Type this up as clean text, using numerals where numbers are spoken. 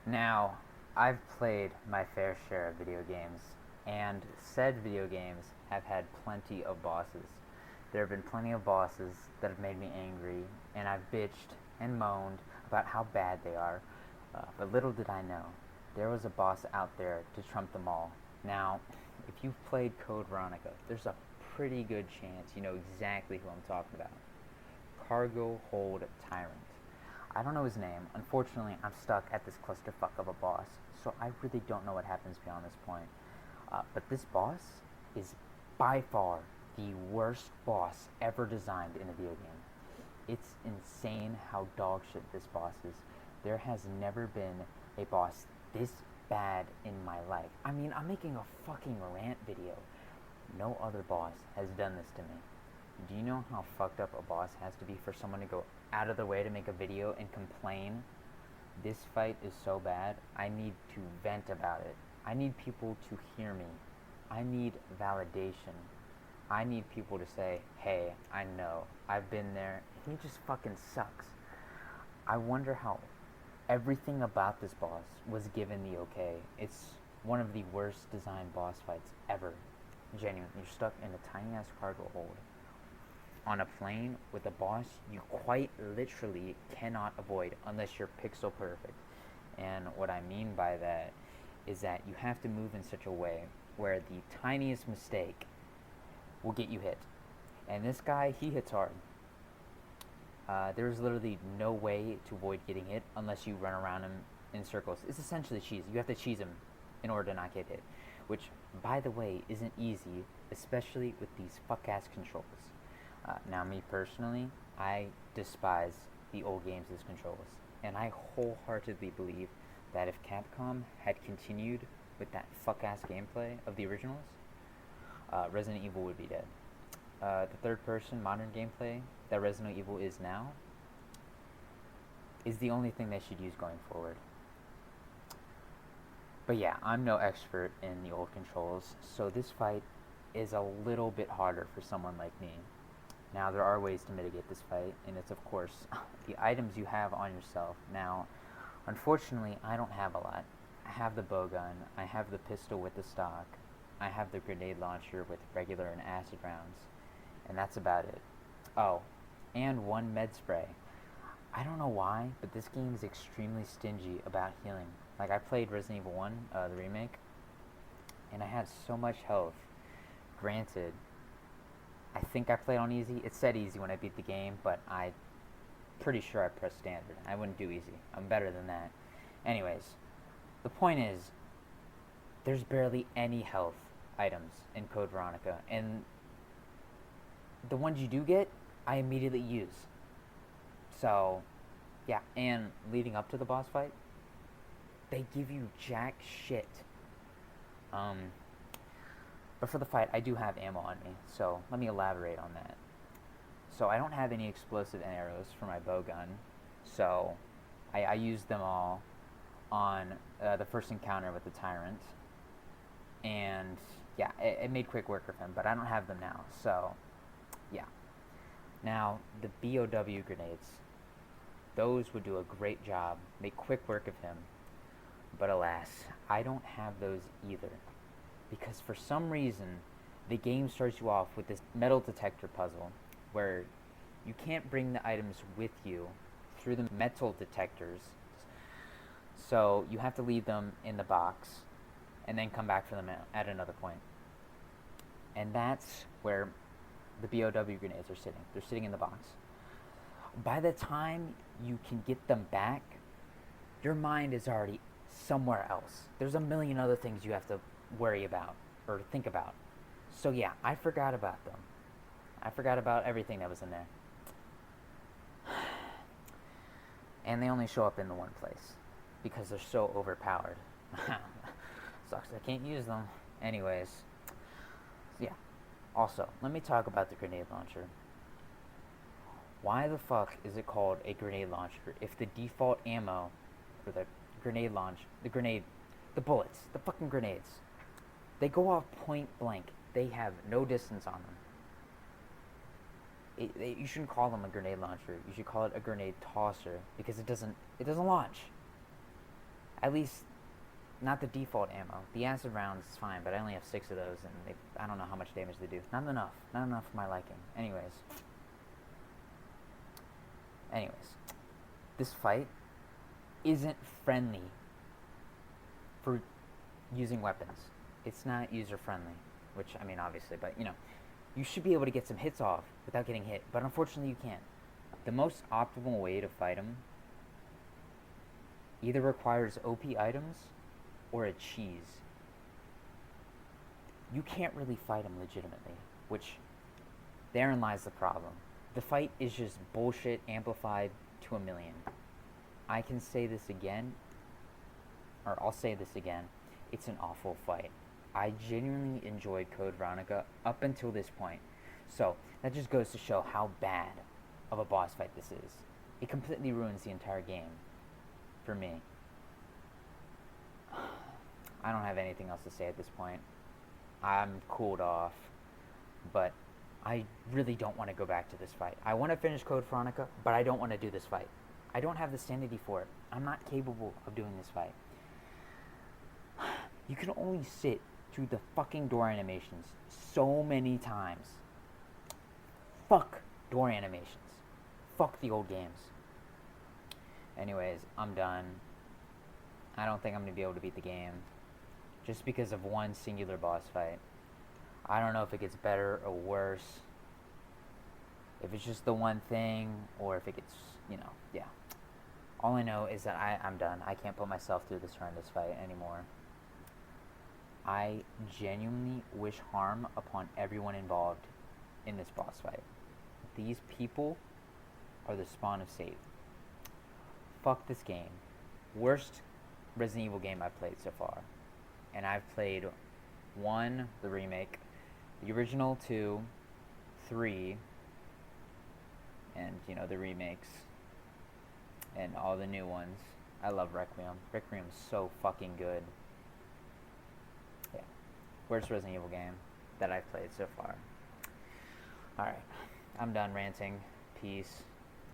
Now, I've played my fair share of video games, and said video games have had plenty of bosses. There have been plenty of bosses that have made me angry, and I've bitched and moaned about how bad they are. But little did I know, there was a boss out there to trump them all. Now, if you've played Code Veronica, there's a pretty good chance you know exactly who I'm talking about. Cargo Hold Tyrant. I don't know his name. Unfortunately, I'm stuck at this clusterfuck of a boss, so I really don't know what happens beyond this point. But this boss is by far the worst boss ever designed in a video game. It's insane how dog shit this boss is. There has never been a boss this bad in my life. I mean, I'm making a fucking rant video. No other boss has done this to me. Do you know how fucked up a boss has to be for someone to go out of their way to make a video and complain? This fight is so bad, I need to vent about it. I need people to hear me. I need validation. I need people to say, hey, I know, I've been there. He just fucking sucks. I wonder how everything about this boss was given the okay. It's one of the worst designed boss fights ever. Genuinely, you're stuck in a tiny ass cargo hold on a plane with a boss you quite literally cannot avoid unless you're pixel perfect. And what I mean by that is that you have to move in such a way where the tiniest mistake will get you hit. And this guy, he hits hard. There's literally no way to avoid getting hit unless you run around him in circles. It's essentially cheese. You have to cheese him in order to not get hit, which, by the way, isn't easy, especially with these fuck-ass controls. Now, me personally, I despise the old games' controls, and I wholeheartedly believe that if Capcom had continued with that fuck-ass gameplay of the originals, Resident Evil would be dead. The third-person modern gameplay that Resident Evil is now is the only thing they should use going forward. But yeah, I'm no expert in the old controls, so this fight is a little bit harder for someone like me. Now, there are ways to mitigate this fight, and it's, of course, the items you have on yourself. Now, unfortunately, I don't have a lot. I have the bow gun, I have the pistol with the stock, I have the grenade launcher with regular and acid rounds, and that's about it. Oh, and one med spray. I don't know why, but this game is extremely stingy about healing. Like, I played Resident Evil 1, the remake, and I had so much health. Granted, I think I played on easy. It said easy when I beat the game, but I'm pretty sure I pressed standard. I wouldn't do easy. I'm better than that. Anyways, the point is, there's barely any health items in Code Veronica, and the ones you do get, I immediately use. So, yeah, and leading up to the boss fight, they give you jack shit. But for the fight, I do have ammo on me, so let me elaborate on that. So I don't have any explosive arrows for my bow gun, so I used them all on the first encounter with the tyrant, and yeah, it made quick work of him, but I don't have them now, so yeah. Now, the BOW grenades, those would do a great job, make quick work of him, but alas, I don't have those either. Because for some reason, the game starts you off with this metal detector puzzle where you can't bring the items with you through the metal detectors. So you have to leave them in the box and then come back for them at another point. And that's where the BOW grenades are sitting. They're sitting in the box. By the time you can get them back, your mind is already somewhere else. There's a million other things you have to worry about or think about. So yeah, I forgot about them. I forgot about everything that was in there. And they only show up in the one place because they're so overpowered. Sucks I can't use them. Anyways, yeah. Also, let me talk about the grenade launcher. Why the fuck is it called a grenade launcher if the default ammo for the grenade launch, the bullets, the fucking grenades, they go off point blank. They have no distance on them. You shouldn't call them a grenade launcher. You should call it a grenade tosser because it doesn't launch. At least, not the default ammo. The acid rounds is fine, but I only have 6 of those, and I don't know how much damage they do. Not enough. Not enough for my liking. Anyways, this fight isn't friendly for using weapons. It's not user friendly, which, I mean, obviously, but you should be able to get some hits off without getting hit, but unfortunately you can't. The most optimal way to fight him either requires OP items or a cheese. You can't really fight him legitimately, which therein lies the problem. The fight is just bullshit amplified to a million. I can say this again, or I'll say this again. It's an awful fight. I genuinely enjoyed Code Veronica up until this point. So, that just goes to show how bad of a boss fight this is. It completely ruins the entire game. For me. I don't have anything else to say at this point. I'm cooled off. But I really don't want to go back to this fight. I want to finish Code Veronica, but I don't want to do this fight. I don't have the sanity for it. I'm not capable of doing this fight. You can only sit through the fucking door animations so many times. Fuck door animations. Fuck the old games. Anyways, I'm done. I don't think I'm going to be able to beat the game. Just because of one singular boss fight. I don't know if it gets better or worse. If it's just the one thing, or if it gets, yeah. All I know is that I'm done. I can't put myself through this horrendous fight anymore. I genuinely wish harm upon everyone involved in this boss fight. These people are the spawn of Satan. Fuck this game. Worst Resident Evil game I've played so far. And I've played 1, the remake, the original 2, 3, and, the remakes, and all the new ones. I love Requiem. Requiem's so fucking good. Yeah. Worst Resident Evil game that I've played so far. Alright. I'm done ranting. Peace.